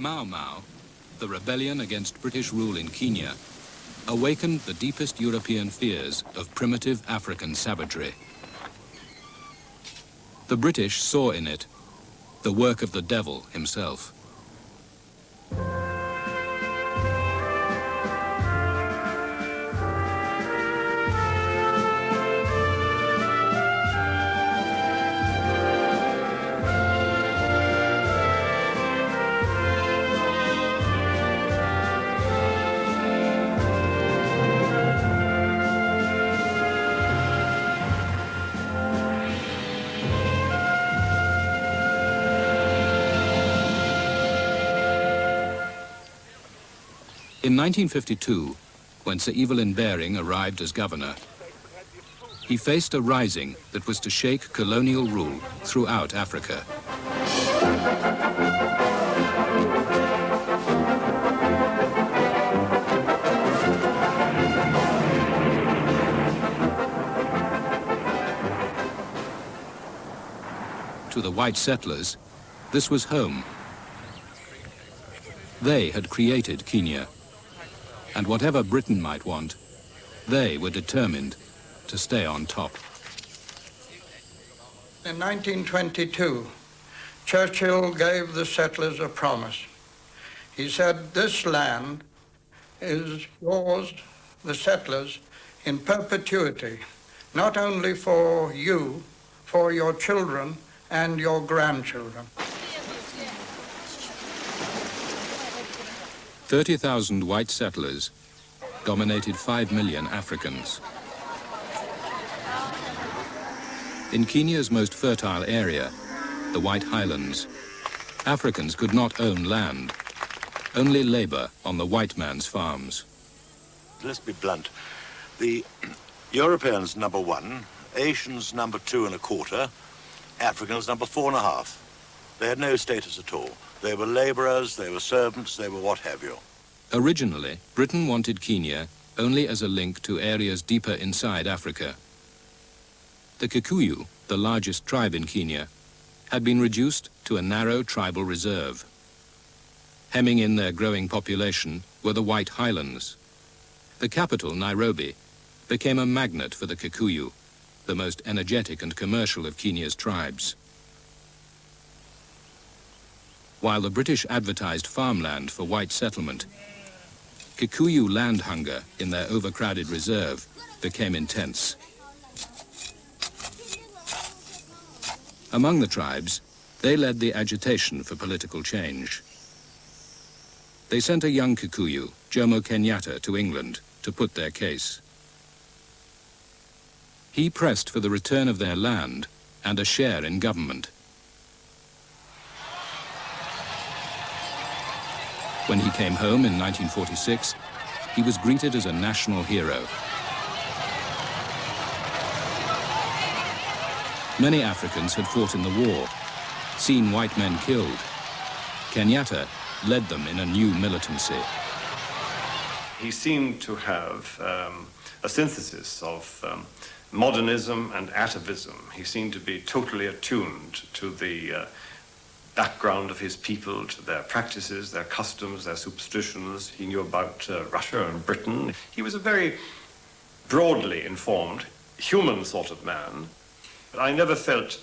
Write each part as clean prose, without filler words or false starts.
Mau Mau, the rebellion against British rule in Kenya, awakened the deepest European fears of primitive African savagery. The British saw in it the work of the devil himself. In 1952, when Sir Evelyn Baring arrived as governor, he faced a rising that was to shake colonial rule throughout Africa. To the white settlers, this was home. They had created Kenya. And whatever Britain might want, they were determined to stay on top. In 1922, Churchill gave the settlers a promise. He said, "This land is yours, the settlers, in perpetuity, not only for you, for your children and your grandchildren." 30,000 white settlers dominated 5 million Africans. In Kenya's most fertile area, the White Highlands, Africans could not own land, only labor on the white man's farms. Let's be blunt. The Europeans number 1, Asians number 2 1/4, Africans number 4 1/2. They had no status at all. They were laborers, they were servants, they were what have you. Originally, Britain wanted Kenya only as a link to areas deeper inside Africa. The Kikuyu, the largest tribe in Kenya, had been reduced to a narrow tribal reserve. Hemming in their growing population were the White Highlands. The capital, Nairobi, became a magnet for the Kikuyu, the most energetic and commercial of Kenya's tribes. While the British advertised farmland for white settlement, Kikuyu land hunger in their overcrowded reserve became intense. Among the tribes, they led the agitation for political change. They sent a young Kikuyu, Jomo Kenyatta, to England to put their case. He pressed for the return of their land and a share in government. When he came home in 1946, he was greeted as a national hero. Many Africans had fought in the war, seen white men killed. Kenyatta led them in a new militancy. He seemed to have a synthesis of modernism and atavism. He seemed to be totally attuned to the background of his people, to their practices, their customs, their superstitions. He knew about Russia and Britain. He was a very broadly informed, human sort of man. I never felt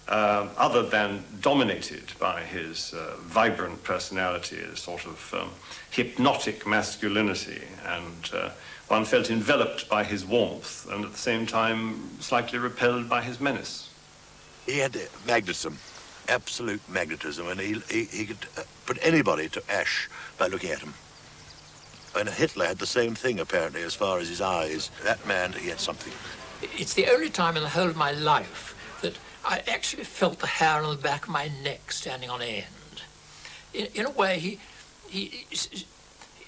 other than dominated by his vibrant personality, a sort of hypnotic masculinity, and one felt enveloped by his warmth and at the same time slightly repelled by his menace. He had magnetism. Absolute magnetism, and he could put anybody to ash by looking at him. And Hitler had the same thing, apparently, as far as his eyes. That man, he had something. It's the only time in the whole of my life that I actually felt the hair on the back of my neck standing on end. In a way, he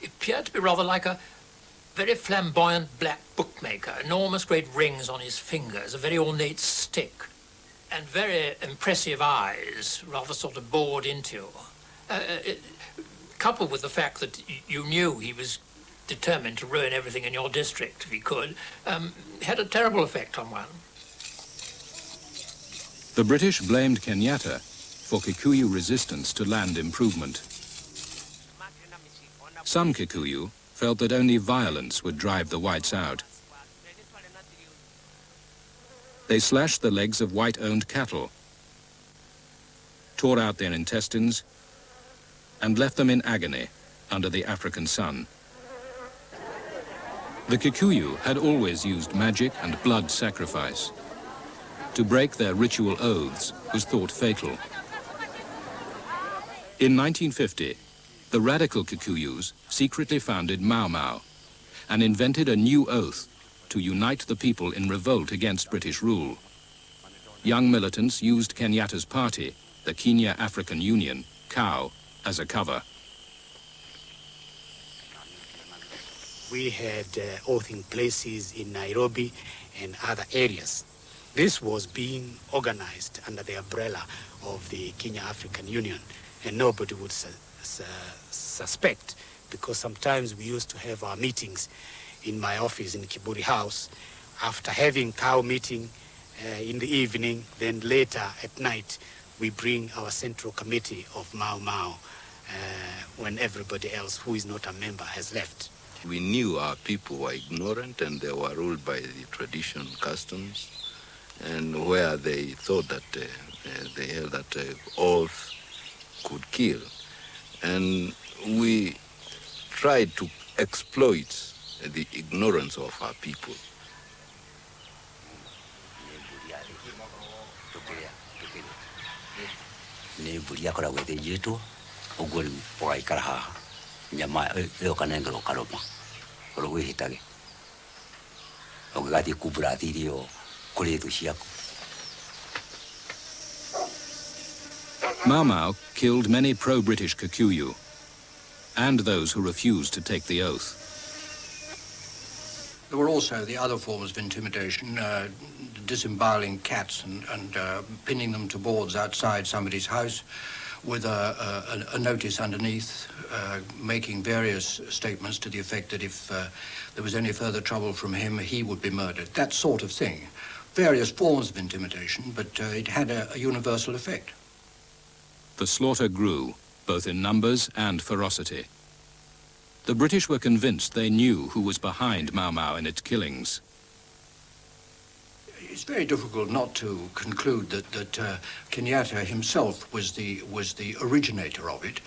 appeared to be rather like a very flamboyant black bookmaker, enormous great rings on his fingers, a very ornate stick, and very impressive eyes, rather sort of bored into. Coupled with the fact that you knew he was determined to ruin everything in your district if he could, had a terrible effect on one. The British blamed Kenyatta for Kikuyu resistance to land improvement. Some Kikuyu felt that only violence would drive the whites out. They slashed the legs of white-owned cattle, tore out their intestines, and left them in agony under the African sun. The Kikuyu had always used magic and blood sacrifice. To break their ritual oaths was thought fatal. In 1950, the radical Kikuyus secretly founded Mau Mau and invented a new oath to unite the people in revolt against British rule. Young militants used Kenyatta's party, the Kenya African Union, KAU, as a cover. We had oathing places in Nairobi and other areas. This was being organized under the umbrella of the Kenya African Union, and nobody would suspect, because sometimes we used to have our meetings in my office in Kiburi House. After having KAU meeting in the evening, then later at night, we bring our central committee of Mau Mau when everybody else who is not a member has left. We knew our people were ignorant and they were ruled by the tradition customs, and where they thought that they held that oath could kill. And we tried to exploit the ignorance of our people. Mau Mau killed many pro-British Kikuyu and those who refused to take the oath. There were also the other forms of intimidation, disemboweling cats and pinning them to boards outside somebody's house with a notice underneath, making various statements to the effect that if there was any further trouble from him, he would be murdered. That sort of thing. Various forms of intimidation, but it had a universal effect. The slaughter grew, both in numbers and ferocity. The British were convinced they knew who was behind Mau Mau and its killings. It's very difficult not to conclude that Kenyatta himself was the originator of it.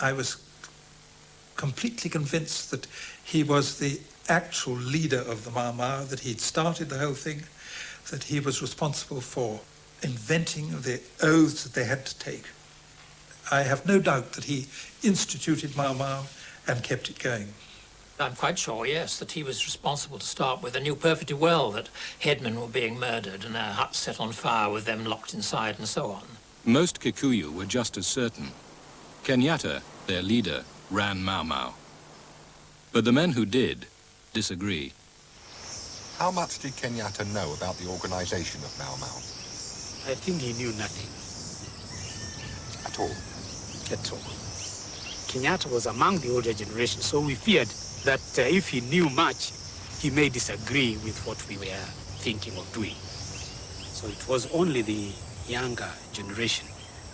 I was completely convinced that he was the actual leader of the Mau Mau, that he'd started the whole thing, that he was responsible for inventing the oaths that they had to take. I have no doubt that he instituted Mau Mau and kept it going. I'm quite sure, yes, that he was responsible to start with. I knew perfectly well that headmen were being murdered and their huts set on fire with them locked inside and so on. Most Kikuyu were just as certain. Kenyatta, their leader, ran Mau Mau. But the men who did disagree. How much did Kenyatta know about the organization of Mau Mau? I think he knew nothing. At all? At all. Kenyatta was among the older generation, so we feared that if he knew much, he may disagree with what we were thinking of doing. So it was only the younger generation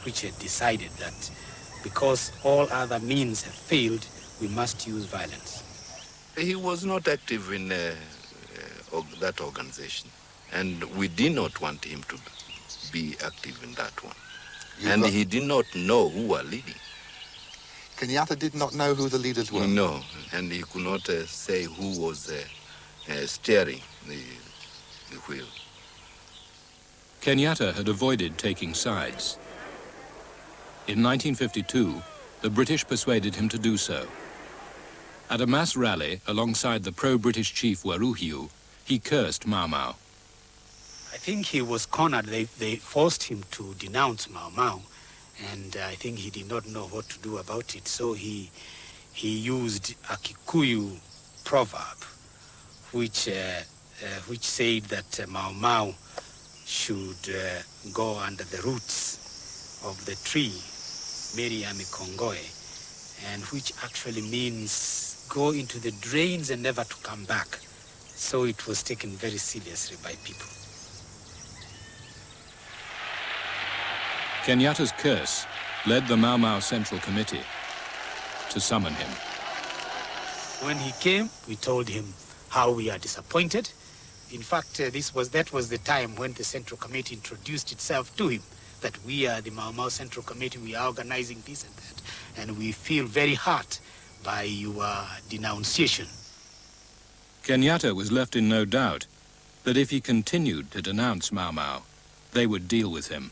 which had decided that because all other means have failed, we must use violence. He was not active in that organization, and we did not want him to be active in that one. And he did not know who were leading. Kenyatta did not know who the leaders were? No, and he could not say who was steering the wheel. Kenyatta had avoided taking sides. In 1952, the British persuaded him to do so. At a mass rally alongside the pro-British chief Waruhiu, he cursed Mau Mau. I think he was cornered. They forced him to denounce Mau Mau, and I think he did not know what to do about it. So he used a Kikuyu proverb, which said that Mau Mau should go under the roots of the tree, Miriam Kongoe, and which actually means go into the drains and never to come back. So it was taken very seriously by people. Kenyatta's curse led the Mau Mau Central Committee to summon him. When he came, we told him how we are disappointed. In fact, that was the time when the Central Committee introduced itself to him, that we are the Mau Mau Central Committee, we are organizing this and that, and we feel very hurt by your denunciation. Kenyatta was left in no doubt that if he continued to denounce Mau Mau, they would deal with him.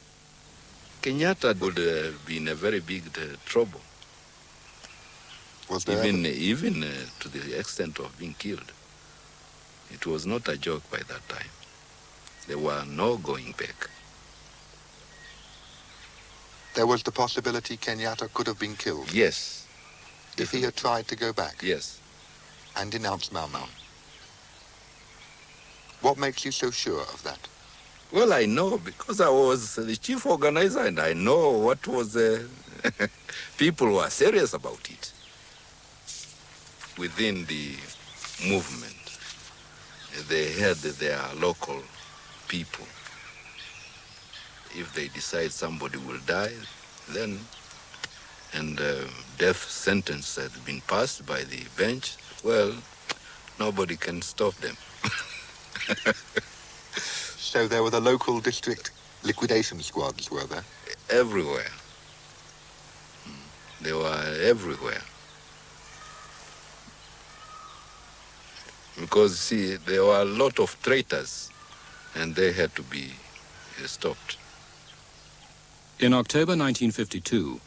Kenyatta would have been a very big trouble. Was there Even to the extent of being killed. It was not a joke by that time. There were no going back. There was the possibility Kenyatta could have been killed? Yes. If he had tried to go back? Yes. And denounce Mau Mau? What makes you so sure of that? Well, I know because I was the chief organizer and I know what was... people were serious about it. Within the movement, they had their local people. If they decide somebody will die, then, and death sentence has been passed by the bench, well, nobody can stop them. So there were the local district liquidation squads, were there? Everywhere. They were everywhere. Because, see, there were a lot of traitors, and they had to be stopped. In October 1952,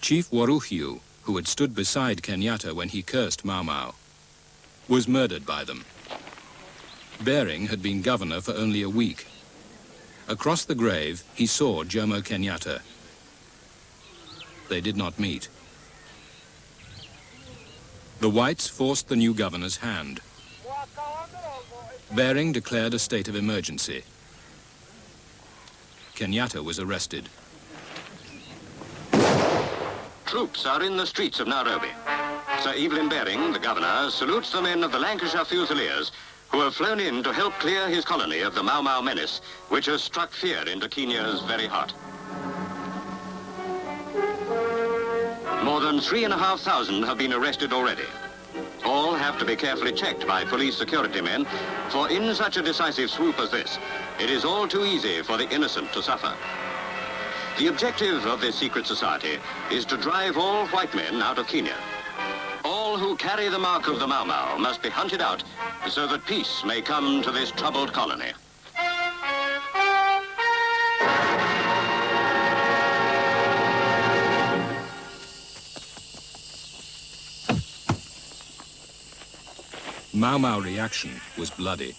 Chief Waruhiu, who had stood beside Kenyatta when he cursed Mau Mau, was murdered by them. Bering had been governor for only a week. Across the grave, he saw Jomo Kenyatta. They did not meet. The whites forced the new governor's hand. Bering declared a state of emergency. Kenyatta was arrested. Troops are in the streets of Nairobi. Sir Evelyn Baring, the governor, salutes the men of the Lancashire Fusiliers who have flown in to help clear his colony of the Mau Mau menace, which has struck fear into Kenya's very heart. More than 3,500 have been arrested already. All have to be carefully checked by police security men, for in such a decisive swoop as this, it is all too easy for the innocent to suffer. The objective of this secret society is to drive all white men out of Kenya. All who carry the mark of the Mau Mau must be hunted out so that peace may come to this troubled colony. Mau Mau reaction was bloody.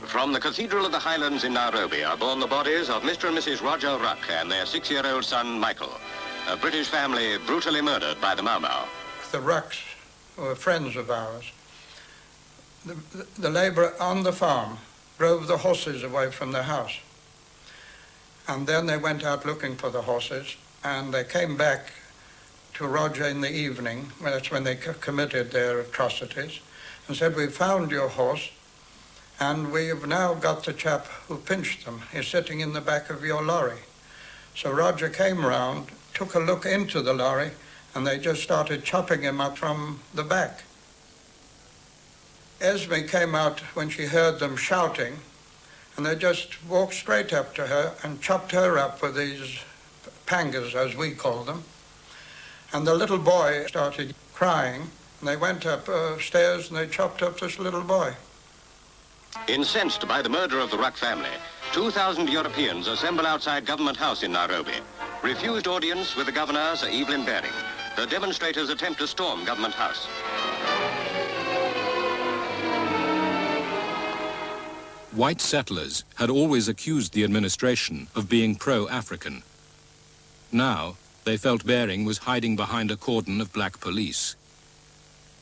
From the Cathedral of the Highlands in Nairobi are borne the bodies of Mr. and Mrs. Roger Ruck and their 6-year-old son, Michael, a British family brutally murdered by the Mau Mau. The Rucks were friends of ours. The labourer on the farm drove the horses away from the house. And then they went out looking for the horses, and they came back to Roger in the evening, that's when they committed their atrocities, and said, "We found your horse, and we've now got the chap who pinched them. He's sitting in the back of your lorry." So Roger came round, took a look into the lorry, and they just started chopping him up from the back. Esme came out when she heard them shouting, and they just walked straight up to her and chopped her up with these pangas, as we call them. And the little boy started crying, and they went upstairs and they chopped up this little boy. Incensed by the murder of the Ruck family, 2,000 Europeans assemble outside Government House in Nairobi. Refused audience with the governor, Sir Evelyn Baring. The demonstrators attempt to storm Government House. White settlers had always accused the administration of being pro-African. Now, they felt Baring was hiding behind a cordon of black police.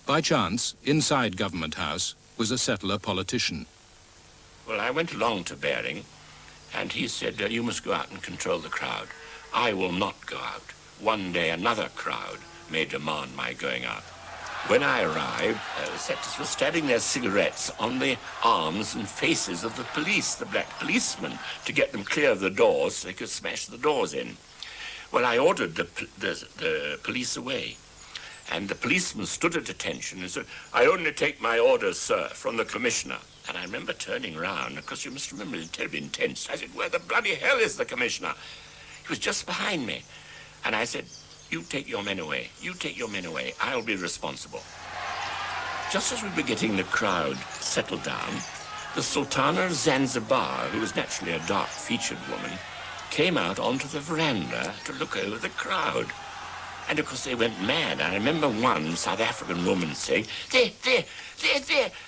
By chance, inside Government House was a settler politician. Well, I went along to Baring, and he said, "You must go out and control the crowd." I will not go out. One day another crowd may demand my going out. When I arrived, the settlers were stabbing their cigarettes on the arms and faces of the police, the black policemen, to get them clear of the doors so they could smash the doors in. Well, I ordered the police away. And the policeman stood at attention and said, "I only take my orders, sir, from the commissioner." And I remember turning round, because you must remember it's terribly intense. I said, "Where the bloody hell is the commissioner?" He was just behind me. And I said, "You take your men away. You take your men away. I'll be responsible." Just as we were getting the crowd settled down, the Sultana of Zanzibar, who was naturally a dark-featured woman, came out onto the veranda to look over the crowd. And, of course, they went mad. I remember one South African woman saying, there,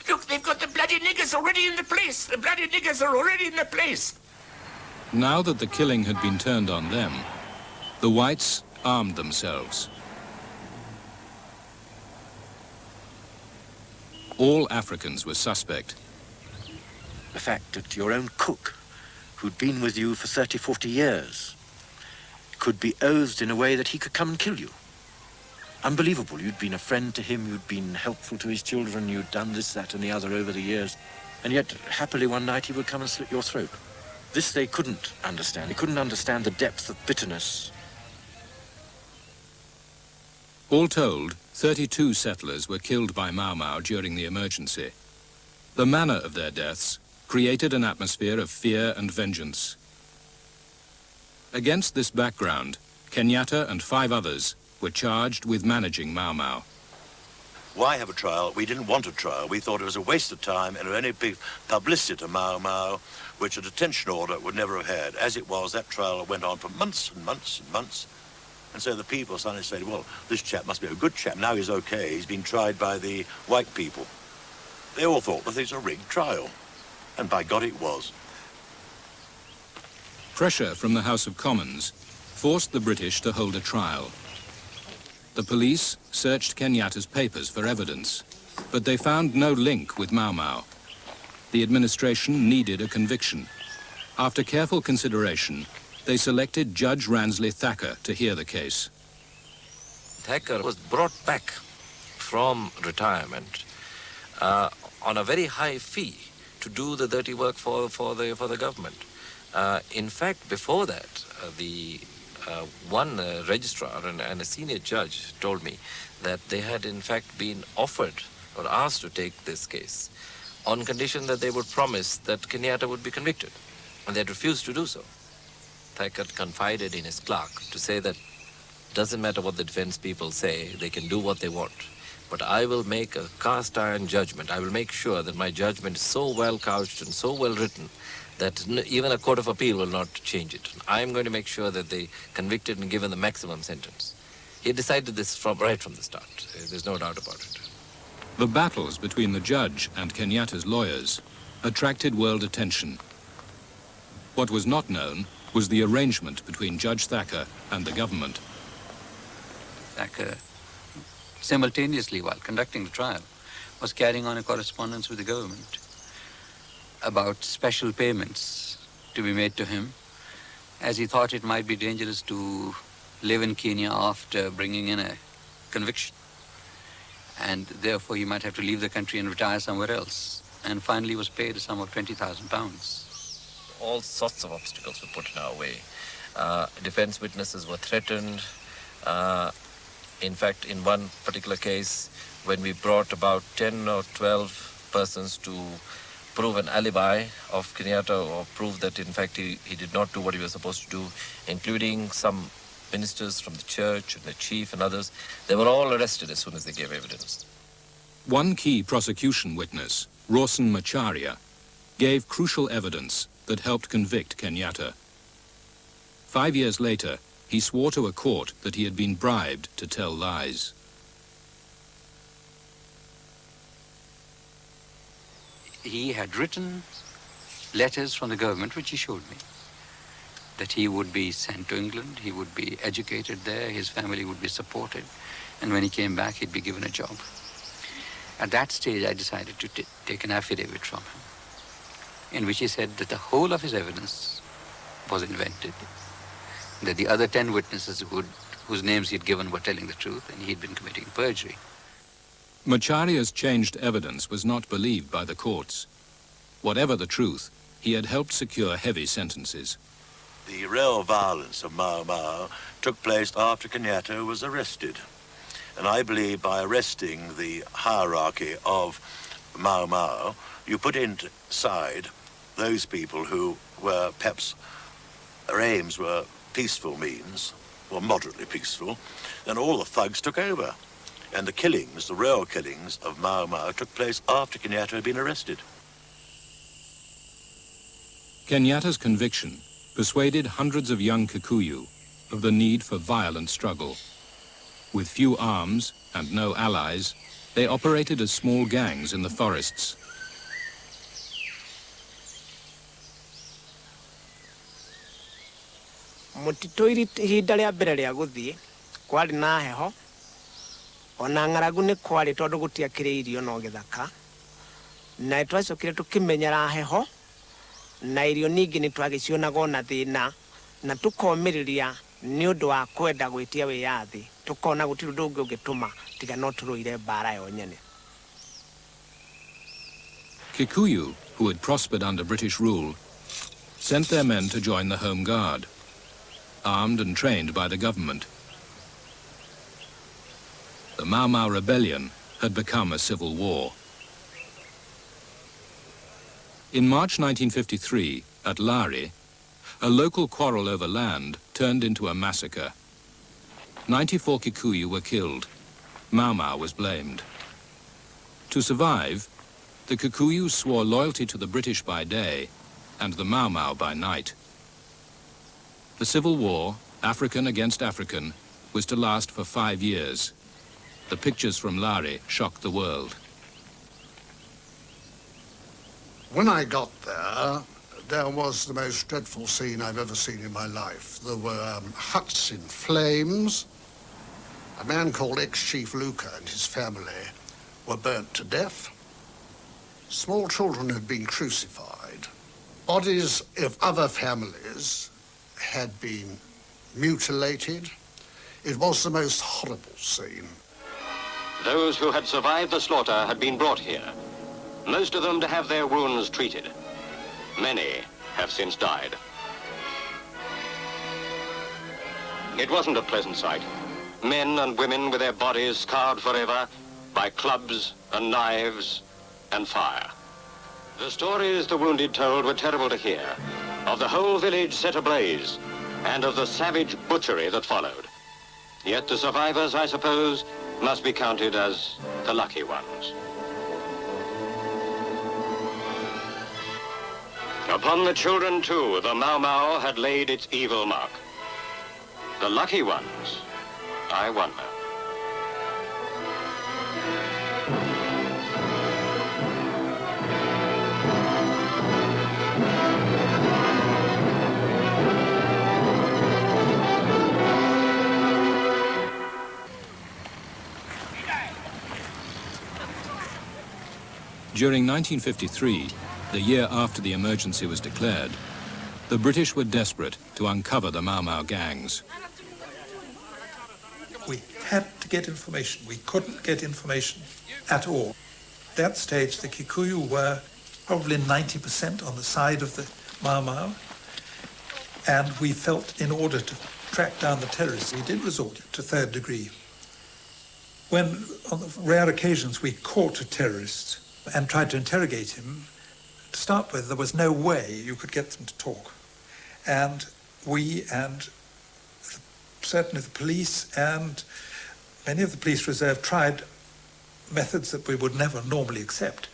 look, they've got the bloody niggers already in the place. The bloody niggers are already in the place. Now that the killing had been turned on them, the whites armed themselves. All Africans were suspect. The fact that your own cook, who'd been with you for 30, 40 years, could be oathed in a way that he could come and kill you. Unbelievable. You'd been a friend to him, you'd been helpful to his children, you'd done this, that, and the other over the years, and yet, happily one night, he would come and slit your throat. This they couldn't understand. They couldn't understand the depth of bitterness. All told, 32 settlers were killed by Mau Mau during the emergency. The manner of their deaths created an atmosphere of fear and vengeance. Against this background, Kenyatta and 5 others were charged with managing Mau Mau. Why have a trial? We didn't want a trial. We thought it was a waste of time and only big publicity to Mau Mau, which a detention order would never have had. As it was, that trial went on for months and months and months. And so the people suddenly said, well, this chap must be a good chap. Now he's okay. He's been tried by the white people. They all thought that it's a rigged trial. And by God, it was. Pressure from the House of Commons forced the British to hold a trial. The police searched Kenyatta's papers for evidence, but they found no link with Mau Mau. The administration needed a conviction. After careful consideration, they selected Judge Ransley Thacker to hear the case. Thacker was brought back from retirement on a very high fee to do the dirty work for the government. In fact, before that, one registrar and a senior judge told me that they had in fact been offered or asked to take this case on condition that they would promise that Kenyatta would be convicted, and they had refused to do so. Thacker confided in his clerk to say that it doesn't matter what the defense people say, they can do what they want, but I will make a cast iron judgment. I will make sure that my judgment is so well couched and so well written that even a court of appeal will not change it. I'm going to make sure that they convicted and given the maximum sentence. He decided this right from the start. There's no doubt about it. The battles between the judge and Kenyatta's lawyers attracted world attention. What was not known was the arrangement between Judge Thacker and the government. Thacker, simultaneously while conducting the trial, was carrying on a correspondence with the government about special payments to be made to him, as he thought it might be dangerous to live in Kenya after bringing in a conviction. And therefore he might have to leave the country and retire somewhere else. And finally was paid a sum of £20,000. All sorts of obstacles were put in our way. Defense witnesses were threatened. In fact, in one particular case, when we brought about 10 or 12 persons to prove an alibi of Kenyatta or prove that in fact he did not do what he was supposed to do, including some ministers from the church and the chief and others, they were all arrested as soon as they gave evidence. One key prosecution witness, Rawson Macharia, gave crucial evidence that helped convict Kenyatta. 5 years later, he swore to a court that he had been bribed to tell lies. He had written letters from the government, which he showed me, that he would be sent to England, he would be educated there, his family would be supported, and when he came back, he'd be given a job. At that stage, I decided to take an affidavit from him, in which he said that the whole of his evidence was invented, that the other 10 witnesses whose names he had given were telling the truth, and he'd been committing perjury. Macharia's changed evidence was not believed by the courts. Whatever the truth, he had helped secure heavy sentences. The real violence of Mau Mau took place after Kenyatta was arrested. And I believe by arresting the hierarchy of Mau Mau, you put inside those people who were, perhaps, their aims were peaceful means, or moderately peaceful, then all the thugs took over. And the killings, the real killings of Mau Mau, took place after Kenyatta had been arrested. Kenyatta's conviction persuaded hundreds of young Kikuyu of the need for violent struggle. With few arms and no allies, they operated as small gangs in the forests. Mutito ihinda rĩa mbere rĩa gũthiĩ kwarĩ na heho ona ng'aragu nĩ kwarĩ tondũ gũtiakĩrĩ irio no gĩthaka na twacokire tũkĩmenyera heho na irio ningĩ nĩ twagĩcionaga na thĩna na tũkomĩrĩria nĩ ũndũ wa kwenda gwĩtia wĩyathi tũkona gũtirĩ ũndũ ũngĩ ũngĩtũma tiga no tũrũire mbara yo nyene. Kikuyu, who had prospered under British rule, sent their men to join the Home Guard, armed and trained by the government. The Mau Mau rebellion had become a civil war. In March 1953, at Lari, a local quarrel over land turned into a massacre. 94 Kikuyu were killed. Mau Mau was blamed. To survive, the Kikuyu swore loyalty to the British by day and the Mau Mau by night. The civil war, African against African, was to last for 5 years. The pictures from Lari shocked the world. When I got there was the most dreadful scene I've ever seen in my life. There were huts in flames. A man called ex-Chief Luka and his family were burnt to death. Small children had been crucified. Bodies of other families had been mutilated. It was the most horrible scene. Those who had survived the slaughter had been brought here, most of them to have their wounds treated. Many have since died. It wasn't a pleasant sight. Men and women with their bodies scarred forever by clubs and knives and fire. The stories the wounded told were terrible to hear, of the whole village set ablaze, and of the savage butchery that followed. Yet the survivors, I suppose, must be counted as the lucky ones. Upon the children, too, the Mau Mau had laid its evil mark. The lucky ones, I wonder. During 1953, the year after the emergency was declared, the British were desperate to uncover the Mau Mau gangs. We had to get information. We couldn't get information at all. At that stage, the Kikuyu were probably 90% on the side of the Mau Mau, and we felt in order to track down the terrorists, we did resort to third degree. When, on the rare occasions, we caught a terrorist and tried to interrogate him, to start with, there was no way you could get them to talk. And we and certainly the police and many of the police reserve tried methods that we would never normally accept.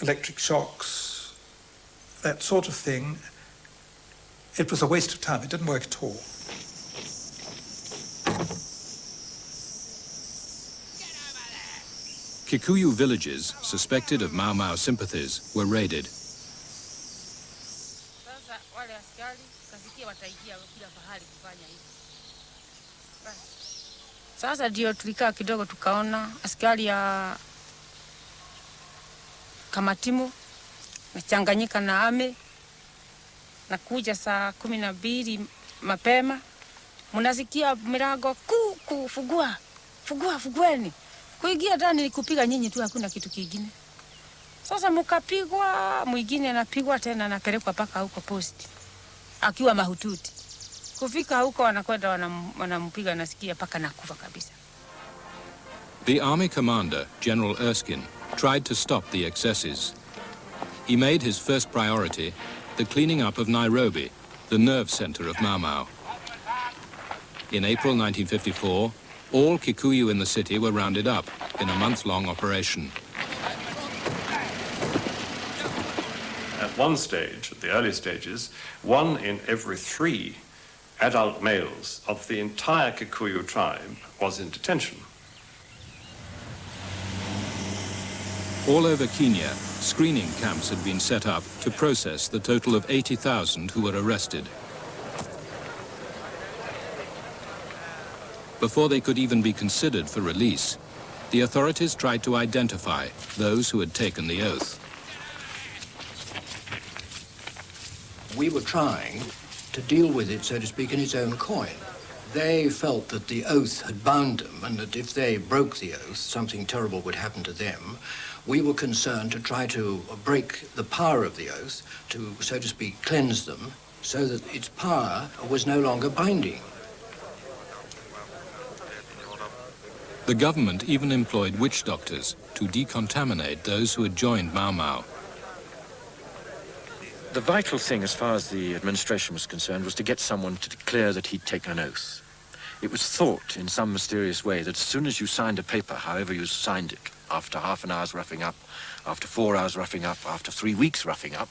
Electric shocks, that sort of thing. It was a waste of time. It didn't work at all. Kikuyu villages suspected of Mau Mau sympathies were raided. Sasa ndio tulikaa kidogo tukaona askari ya Kamatimu nachanganyika na ame na kuja saa 12 mapema mnasikia milango fugueni kuingia ndani ni kupiga nyinyi tu, hakuna kitu kingine. Sasa mkapigwa, mwingine anapigwa tena anapelekwa paka huko post akiwa mahututi. Kufika huko wanakwenda wanampiga, nasikia paka nakufa kabisa. The army commander, General Erskine, tried to stop the excesses. He made his first priority the cleaning up of Nairobi, the nerve center of Mau Mau. In April 1954, all Kikuyu in the city were rounded up in a month-long operation. At one stage, at the early stages, 1 in every 3 adult males of the entire Kikuyu tribe was in detention. All over Kenya, screening camps had been set up to process the total of 80,000 who were arrested. Before they could even be considered for release, the authorities tried to identify those who had taken the oath. We were trying to deal with it, so to speak, in its own coin. They felt that the oath had bound them and that if they broke the oath, something terrible would happen to them. We were concerned to try to break the power of the oath, to, so to speak, cleanse them, so that its power was no longer binding. The government even employed witch doctors to decontaminate those who had joined Mau Mau. The vital thing, as far as the administration was concerned, was to get someone to declare that he'd taken an oath. It was thought, in some mysterious way, that as soon as you signed a paper, however you signed it, after half an hour's roughing up, after 4 hours roughing up, after 3 weeks roughing up,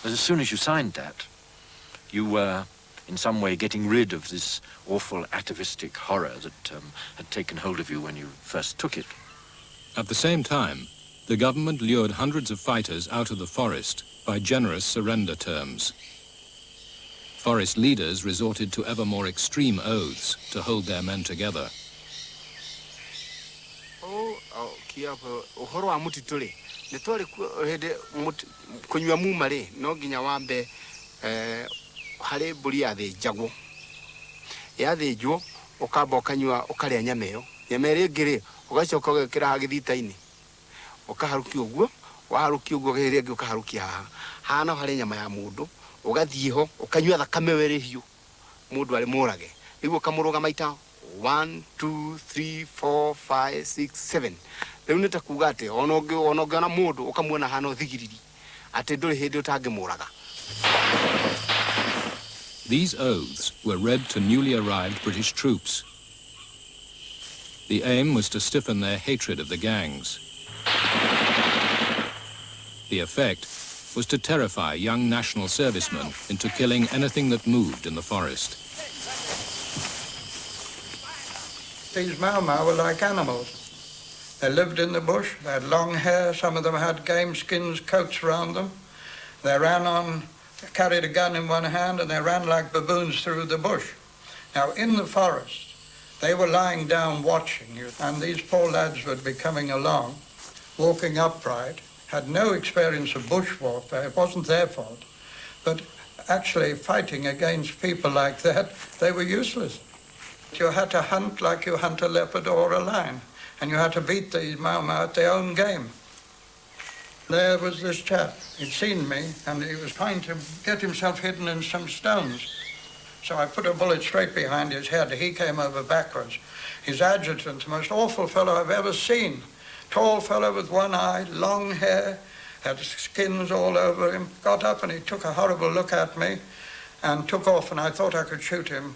as soon as you signed that, you were in some way getting rid of this awful atavistic horror that had taken hold of you when you first took it. At the same time, the government lured hundreds of fighters out of the forest by generous surrender terms. Forest leaders resorted to ever more extreme oaths to hold their men together. Uhoro wa mutitule nitwali hede kunywa mumare no ginya wambe hare buri yathijagwo yathijwo ukamba ukanywa ukaria nyameyo nyamere ngire ugacoka ugekira hagithita-ini ukaharukia uguo waharukia uguo gere ngi ukaharukia haha hana hare nyama ya mundu ugathie ho ukanywa thakame were hiu mundu ari murage nigu kamuruga maita 1 2 3 4 5 6 7 riu nitakuga ati ona mundu ukamuona hana thigiriri ati nduri hindi utangimuraga. These oaths were read to newly arrived British troops. The aim was to stiffen their hatred of the gangs. The effect was to terrify young national servicemen into killing anything that moved in the forest. These Mau Mau were like animals. They lived in the bush, they had long hair, some of them had game skins, coats around them. They ran on, carried a gun in one hand, and they ran like baboons through the bush. Now, in the forest, they were lying down watching you, and these poor lads would be coming along, walking upright, had no experience of bush warfare, it wasn't their fault, but actually fighting against people like that, they were useless. You had to hunt like you hunt a leopard or a lion, and you had to beat these Mau Mau at their own game. There was this chap, he'd seen me, and he was trying to get himself hidden in some stones. So I put a bullet straight behind his head. He came over backwards. His adjutant, the most awful fellow I've ever seen. Tall fellow with one eye, long hair, had skins all over him, got up and he took a horrible look at me and took off, and I thought I could shoot him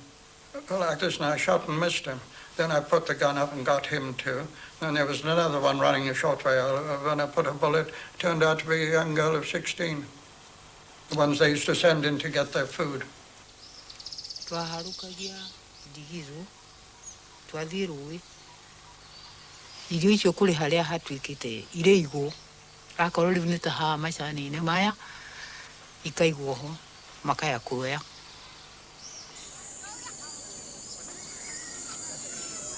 like this, and I shot and missed him. Then I put the gun up and got him too. Then there was another one running a short way over, and I put a bullet, turned out to be a young girl of 16. The ones they used to send in to get their food. Twaharukagia ndigizo twathie rũĩ irio icio kũrĩ harĩa hatuĩkĩte irĩ igũ akorwo rĩu nĩ ta haha macani-inĩ maya ikaigwo ho makaya kuoya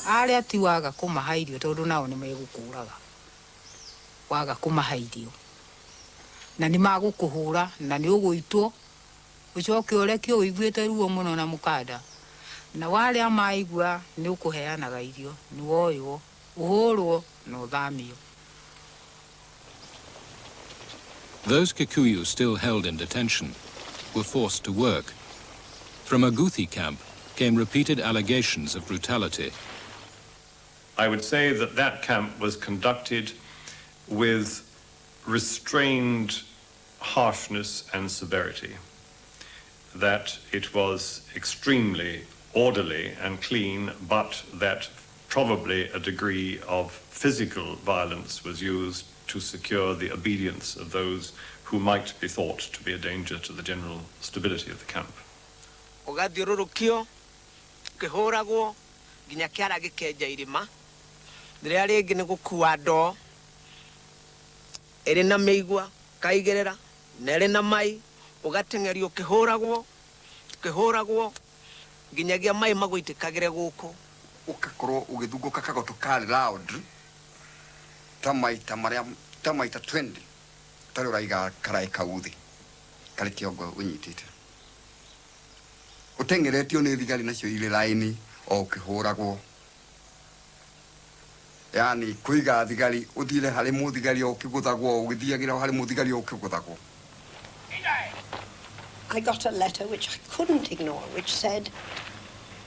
arĩa ti waga kũmaha irio tondũ nao nĩ megũkũraga waga kũmaha irio na nĩ magũkũhũra na nĩ ũgũitwo ucoke ũreke ũiguĩte ruo mũno na mũkanda na warĩa maigua nĩ ũkũheanaga irio nĩ woywo ũhũrwo na ũthamio. Those Kikuyu still held in detention were forced to work. From a Guthi camp came repeated allegations of brutality. I would say that that camp was conducted with restrained harshness and severity, that it was extremely orderly and clean, but that probably a degree of physical violence was used to secure the obedience of those who might be thought to be a danger to the general stability of the camp. Ugathiururukio kihuragwo nginya kiara gikenja irima riria ringi ni gukua ndoo iri na miigua kaigerera na iri na mai ugatengerio kihuragwo nginyagia mai magwitikagire guku ukakorwo ugithunguka kagoto kari loud tamaita 20 tari uraiga karai kauthi kari kiongo unyitite utengeretio ni thigari nacio ile laini o kihuragwo yani kuiga thigari uthire hari muthigari o kiguthagwo ugithiagira hari muthigari o kiguthagwo. I got a letter which I couldn't ignore, which said,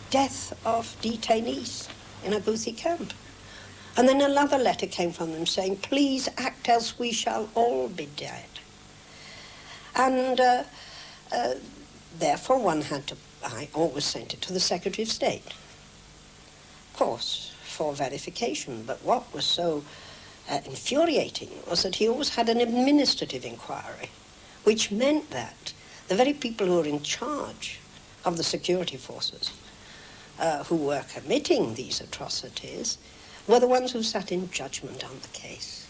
death of detainees in a Guthi camp. And then another letter came from them saying, please act else we shall all be dead. And therefore one had to, I always sent it to the Secretary of State, of course, for verification. But what was so infuriating was that he always had an administrative inquiry, which meant that the very people who were in charge of the security forces who were committing these atrocities were the ones who sat in judgment on the case.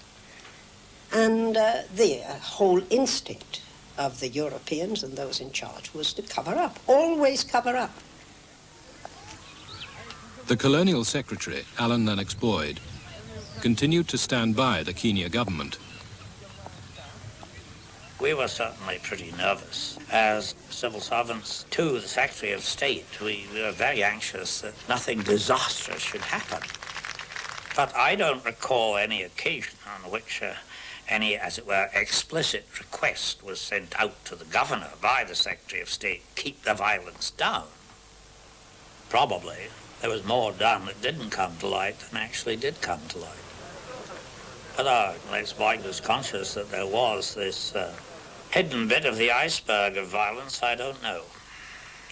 And the whole instinct of the Europeans and those in charge was to cover up, always cover up. The Colonial Secretary, Alan Lennox Boyd, continued to stand by the Kenya government. We were certainly pretty nervous. As civil servants to the Secretary of State, we were very anxious that nothing disastrous should happen. But I don't recall any occasion on which any, as it were, explicit request was sent out to the governor by the Secretary of State, keep the violence down. Probably there was more done that didn't come to light than actually did come to light. But Lex Boyd was conscious that there was this hidden bit of the iceberg of violence, I don't know.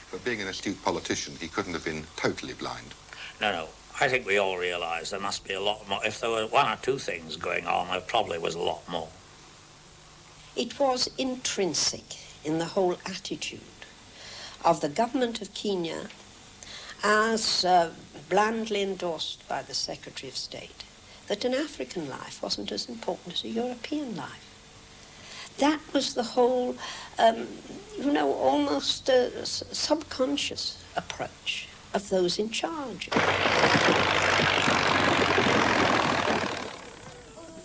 But being an astute politician, he couldn't have been totally blind. No. I think we all realise there must be a lot more. If there were one or two things going on, there probably was a lot more. It was intrinsic in the whole attitude of the government of Kenya, as blandly endorsed by the Secretary of State, that an African life wasn't as important as a European life. That was the whole, almost subconscious approach of those in charge.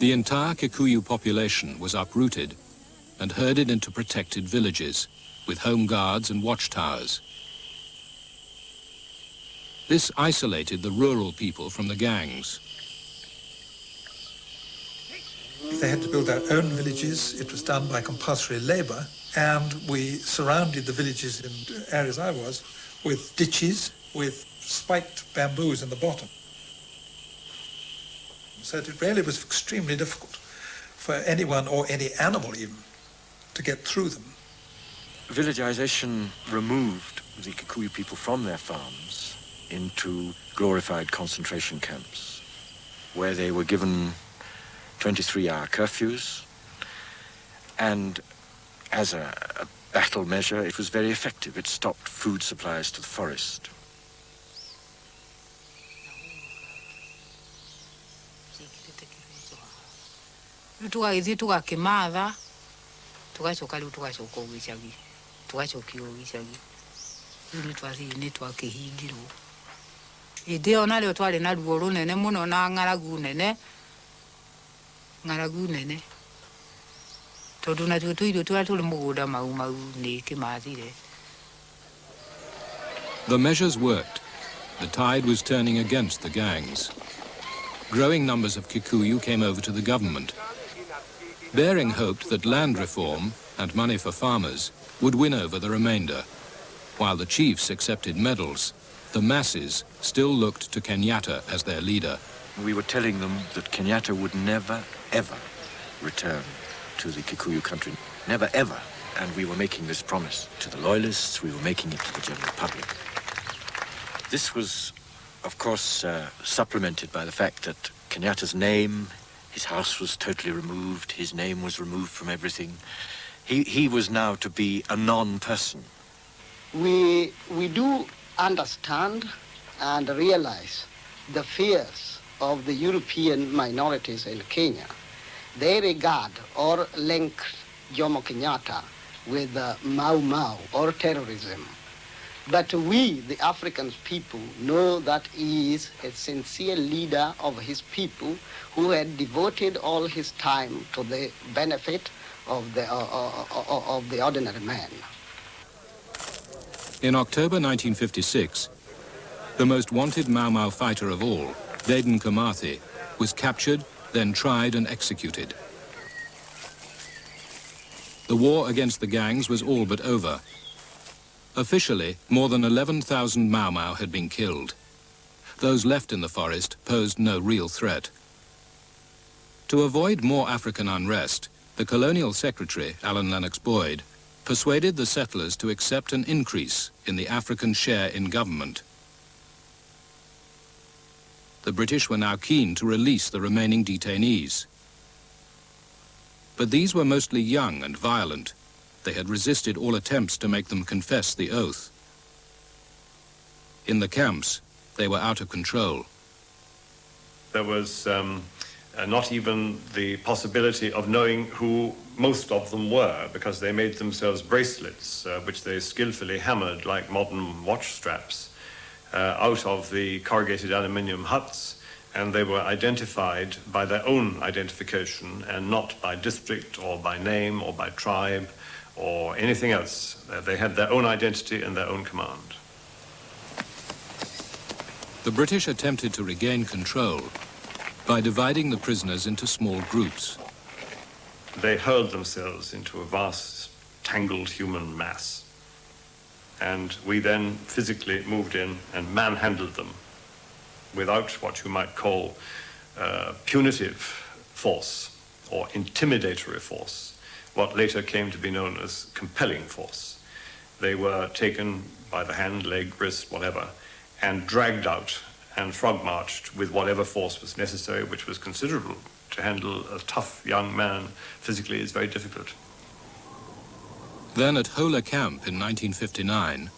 The entire Kikuyu population was uprooted and herded into protected villages with home guards and watchtowers. This isolated the rural people from the gangs. They had to build their own villages. It was done by compulsory labor, and we surrounded the villages in areas I was with ditches with spiked bamboos in the bottom. So it really was extremely difficult for anyone or any animal even to get through them. Villagization removed the Kikuyu people from their farms into glorified concentration camps, where they were given 23-hour curfews, and as a battle measure, it was very effective. It stopped food supplies to the forest. Tugagithie tugakimatha tugacoka riu tugacoka ugicagi tugacokio ugicagi riu ni twakihingirwo indi yo nario twari na ruo runene muno na ng'aragu nene tondu natuo tuirio turia turi mugunda mau ni kimathire. The measures worked. The tide was turning against the gangs. Growing numbers of Kikuyu came over to the government. Bering hoped that land reform and money for farmers would win over the remainder. While the chiefs accepted medals, the masses still looked to Kenyatta as their leader. We were telling them that Kenyatta would never, ever return to the Kikuyu country. Never, ever. And we were making this promise to the loyalists, we were making it to the general public. This was, of course, supplemented by the fact that Kenyatta's name, his house was totally removed, his name was removed from everything. He was now to be a non-person. We do understand and realize the fears of the European minorities in Kenya. They regard or link Jomo Kenyatta with Mau Mau or terrorism. But we, the African people, know that he is a sincere leader of his people who had devoted all his time to the benefit of the ordinary man. In October 1956, the most wanted Mau Mau fighter of all, Dedan Kimathi, was captured, then tried and executed. The war against the gangs was all but over. Officially, more than 11,000 Mau Mau had been killed. Those left in the forest posed no real threat. To avoid more African unrest, the colonial secretary, Alan Lennox Boyd, persuaded the settlers to accept an increase in the African share in government. The British were now keen to release the remaining detainees. But these were mostly young and violent. They had resisted all attempts to make them confess the oath. In the camps, they were out of control. There was not even the possibility of knowing who most of them were, because they made themselves bracelets, which they skillfully hammered like modern watch straps, out of the corrugated aluminium huts, and they were identified by their own identification and not by district or by name or by tribe or anything else. They had their own identity and their own command. The British attempted to regain control by dividing the prisoners into small groups. They hurled themselves into a vast, tangled human mass. And we then physically moved in and manhandled them without what you might call punitive force or intimidatory force, what later came to be known as compelling force. They were taken by the hand, leg, wrist, whatever, and dragged out and frog-marched with whatever force was necessary, which was considerable. To handle a tough young man physically is very difficult. Then at Hola Camp in 1959,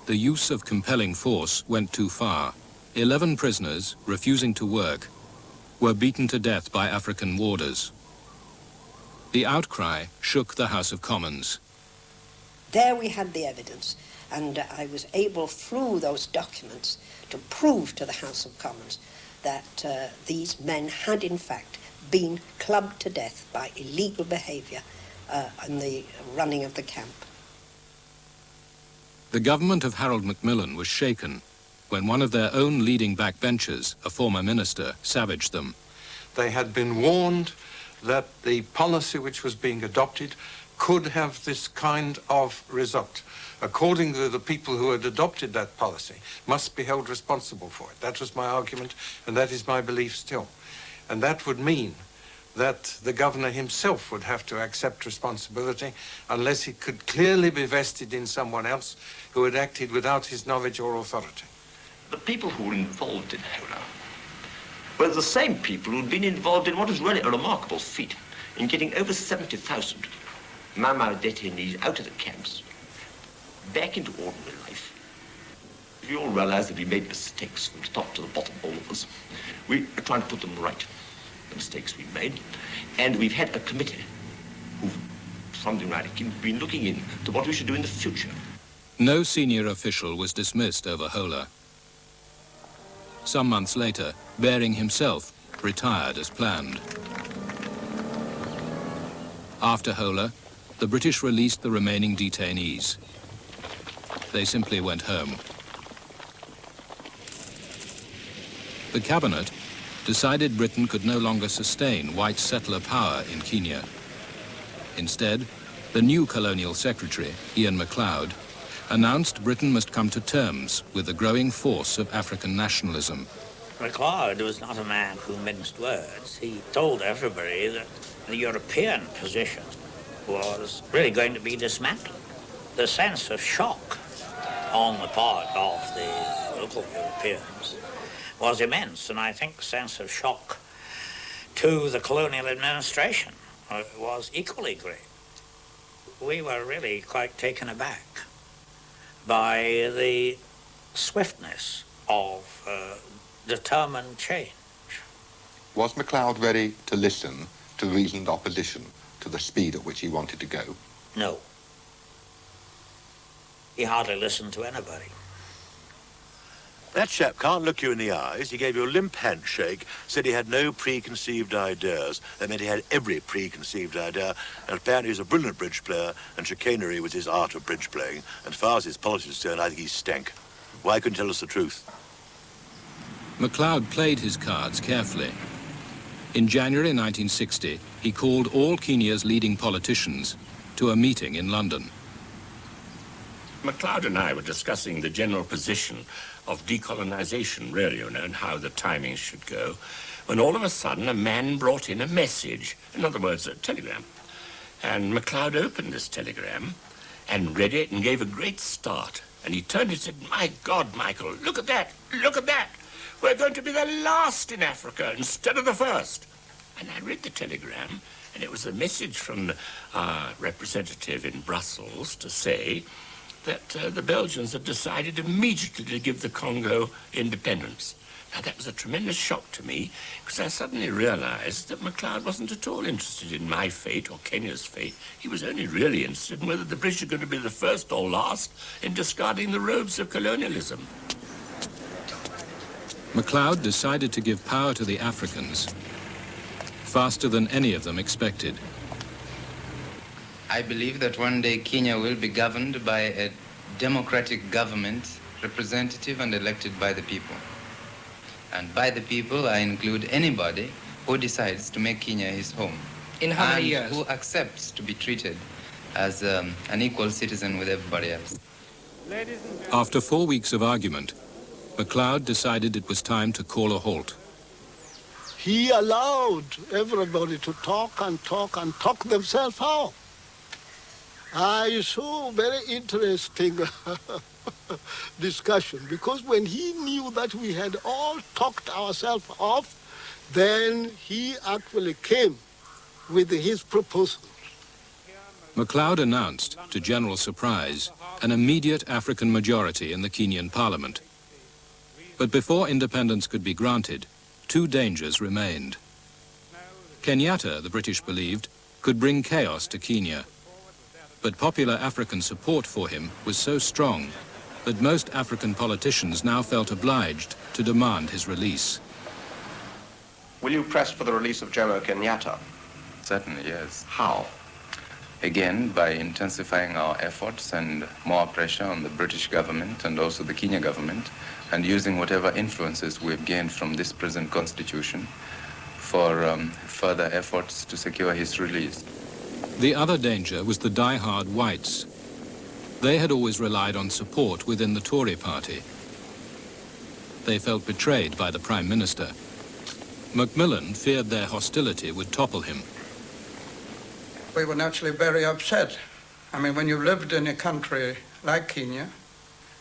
the use of compelling force went too far. 11 prisoners, refusing to work, were beaten to death by African warders. The outcry shook the House of Commons. There we had the evidence, and I was able, through those documents, to prove to the House of Commons that these men had, in fact, been clubbed to death by illegal behaviour in the running of the camp. The government of Harold Macmillan was shaken when one of their own leading backbenchers, a former minister, savaged them. They had been warned that the policy which was being adopted could have this kind of result. Accordingly, the people who had adopted that policy must be held responsible for it. That was my argument, and that is my belief still. And that would mean that the governor himself would have to accept responsibility unless it could clearly be vested in someone else who had acted without his knowledge or authority. The people who were involved in Hola were the same people who had been involved in what is really a remarkable feat in getting over 70,000 Mau Mau detainees out of the camps, back into ordinary life. We all realize that we made mistakes from top to the bottom, all of us. We are trying to put them right, the mistakes we made. And we've had a committee who, from the United Kingdom, been looking into what we should do in the future. No senior official was dismissed over Hola. Some months later, Bering himself retired as planned. After Hola, the British released the remaining detainees. They simply went home. The cabinet decided Britain could no longer sustain white settler power in Kenya. Instead, the new colonial secretary, Ian MacLeod, announced Britain must come to terms with the growing force of African nationalism. MacLeod was not a man who minced words. He told everybody that the European position was really going to be dismantled. The sense of shock on the part of the local Europeans was immense, and I think the sense of shock to the colonial administration was equally great. We were really quite taken aback by the swiftness of determined change. Was MacLeod ready to listen to reasoned opposition to the speed at which he wanted to go? No. He hardly listened to anybody. That chap can't look you in the eyes. He gave you a limp handshake, said he had no preconceived ideas. That meant he had every preconceived idea. And apparently he was a brilliant bridge player, and chicanery was his art of bridge playing. And as far as his politics is concerned, I think he stank. Why couldn't he tell us the truth? MacLeod played his cards carefully. In January 1960, he called all Kenya's leading politicians to a meeting in London. MacLeod and I were discussing the general position of decolonization, really, you know, and how the timing should go, when all of a sudden a man brought in a message, in other words, a telegram. And MacLeod opened this telegram and read it and gave a great start. And he turned and said, "My God, Michael, look at that, look at that. We're going to be the last in Africa instead of the first." And I read the telegram, and it was a message from our representative in Brussels to say that the Belgians had decided immediately to give the Congo independence. Now, that was a tremendous shock to me, because I suddenly realized that MacLeod wasn't at all interested in my fate or Kenya's fate. He was only really interested in whether the British are going to be the first or last in discarding the robes of colonialism. MacLeod decided to give power to the Africans faster than any of them expected. I believe that one day Kenya will be governed by a democratic government, representative and elected by the people. And by the people, I include anybody who decides to make Kenya his home. In how many years? And who accepts to be treated as an equal citizen with everybody else. After 4 weeks of argument, MacLeod decided it was time to call a halt. He allowed everybody to talk and talk and talk themselves out. I saw very interesting discussion, because when he knew that we had all talked ourselves off, then he actually came with his proposal. MacLeod announced, to general surprise, an immediate African majority in the Kenyan parliament. But before independence could be granted, two dangers remained. Kenyatta, the British believed, could bring chaos to Kenya. But popular African support for him was so strong that most African politicians now felt obliged to demand his release. Will you press for the release of Jomo Kenyatta? Certainly, yes. How? Again, by intensifying our efforts and more pressure on the British government and also the Kenya government, and using whatever influences we've gained from this present constitution for further efforts to secure his release. The other danger was the die-hard whites. They had always relied on support within the Tory party. They felt betrayed by the Prime Minister. Macmillan feared their hostility would topple him. We were naturally very upset. I mean, when you lived in a country like Kenya,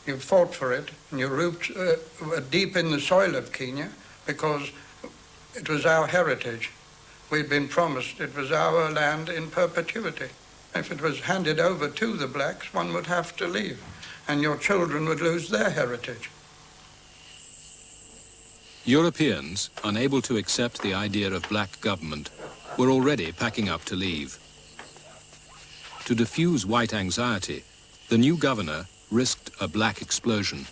you fought for it, and your roots were deep in the soil of Kenya, because it was our heritage. We'd been promised it was our land in perpetuity. If it was handed over to the blacks, one would have to leave, and your children would lose their heritage. Europeans, unable to accept the idea of black government, were already packing up to leave. To diffuse white anxiety, the new governor risked a black explosion.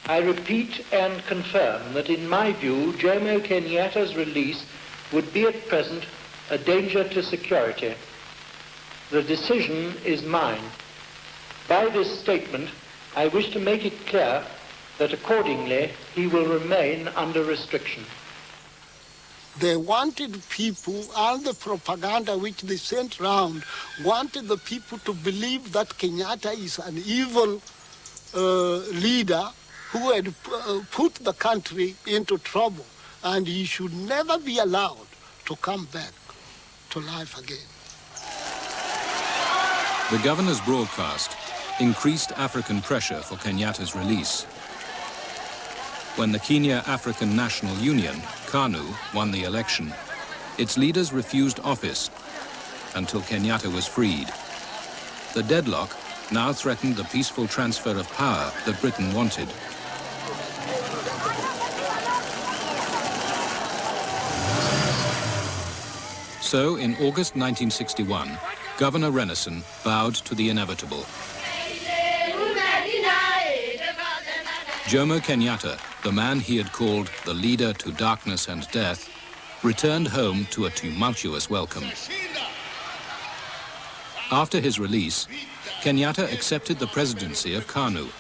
I repeat and confirm that in my view, Jomo Kenyatta's release would be at present a danger to security. The decision is mine. By this statement, I wish to make it clear that accordingly he will remain under restriction. They wanted people, all the propaganda which they sent round, wanted the people to believe that Kenyatta is an evil leader who had put the country into trouble, and he should never be allowed to come back to life again. The governor's broadcast increased African pressure for Kenyatta's release. When the Kenya African National Union, KANU, won the election, its leaders refused office until Kenyatta was freed. The deadlock now threatened the peaceful transfer of power that Britain wanted. So, in August 1961, Governor Renison bowed to the inevitable. Jomo Kenyatta, the man he had called the leader to darkness and death, returned home to a tumultuous welcome. After his release, Kenyatta accepted the presidency of KANU,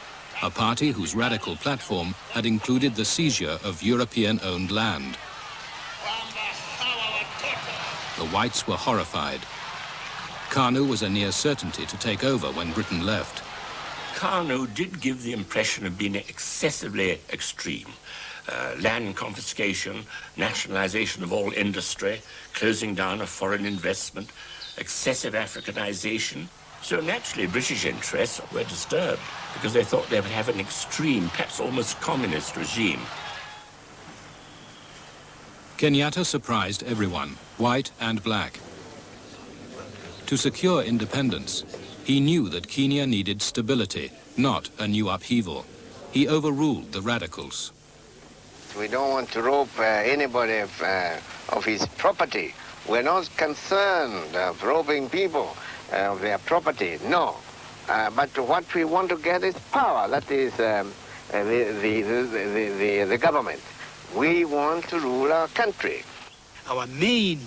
a party whose radical platform had included the seizure of European-owned land. The whites were horrified. KANU was a near certainty to take over when Britain left. KANU did give the impression of being excessively extreme. Land confiscation, nationalization of all industry, closing down of foreign investment, excessive Africanization. So naturally British interests were disturbed because they thought they would have an extreme, perhaps almost communist regime. Kenyatta surprised everyone, white and black. To secure independence, he knew that Kenya needed stability, not a new upheaval. He overruled the radicals. We don't want to rob anybody of his property. We're not concerned of robbing people of their property, no. But what we want to get is power, that is the government. We want to rule our country. Our main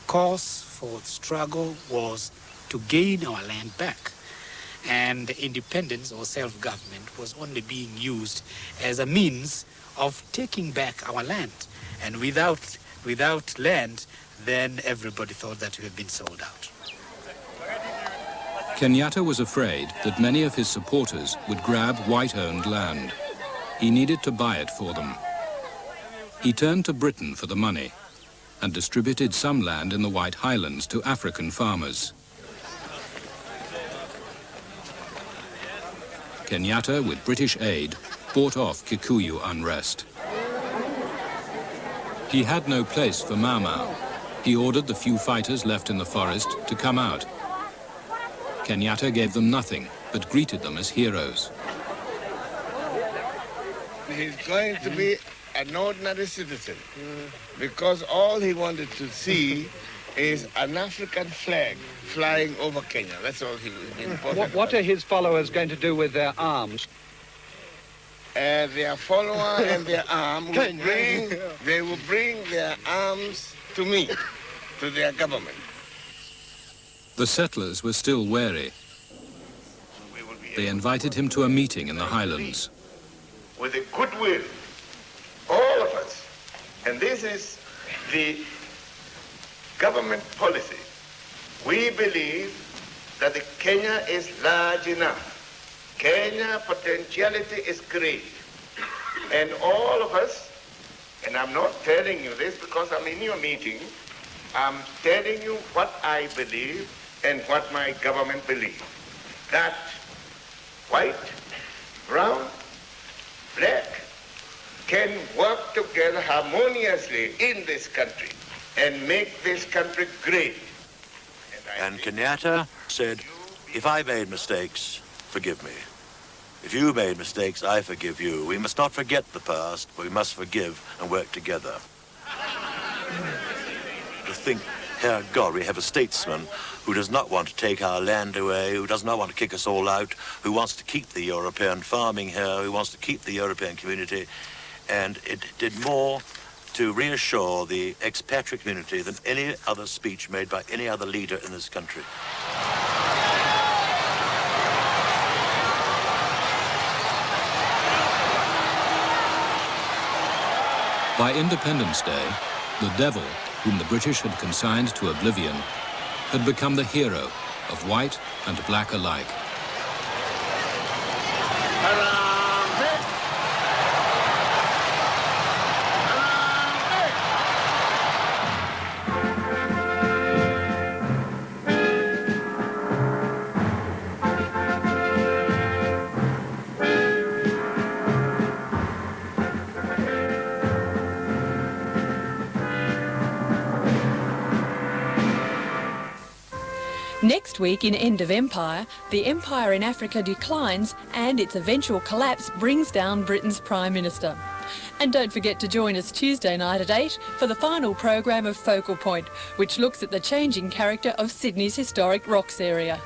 cause for struggle was to gain our land back. And independence or self-government was only being used as a means of taking back our land. And without land, then everybody thought that we had been sold out. Kenyatta was afraid that many of his supporters would grab white-owned land. He needed to buy it for them. He turned to Britain for the money and distributed some land in the White Highlands to African farmers. Kenyatta, with British aid, fought off Kikuyu unrest. He had no place for Mau Mau. He ordered the few fighters left in the forest to come out. Kenyatta gave them nothing, but greeted them as heroes. He's going to be an ordinary citizen because all he wanted to see is an African flag flying over Kenya. That's all he was important. What are his followers going to do with their arms? Their follower and their arm they will bring their arms to me, to their government. The settlers were still wary. They invited him to a meeting in the Highlands. With a goodwill, all of us, and this is the government policy. We believe that the Kenya is large enough. Kenya potentiality is great. And all of us, and I'm not telling you this because I'm in your meeting, I'm telling you what I believe and what my government believes. That white, brown, black can work together harmoniously in this country and make this country great. And Kenyatta said, if I made mistakes, forgive me. If you made mistakes, I forgive you. We must not forget the past, but we must forgive and work together. To think, Herr God, we have a statesman who does not want to take our land away, who does not want to kick us all out, who wants to keep the European farming here, who wants to keep the European community, and it did more to reassure the expatriate community than any other speech made by any other leader in this country. By Independence Day, The devil, whom the British had consigned to oblivion, had become the hero of white and black alike. Next week in End of Empire, the empire in Africa declines and its eventual collapse brings down Britain's Prime Minister. And don't forget to join us Tuesday night at 8 for the final program of Focal Point, which looks at the changing character of Sydney's historic Rocks area.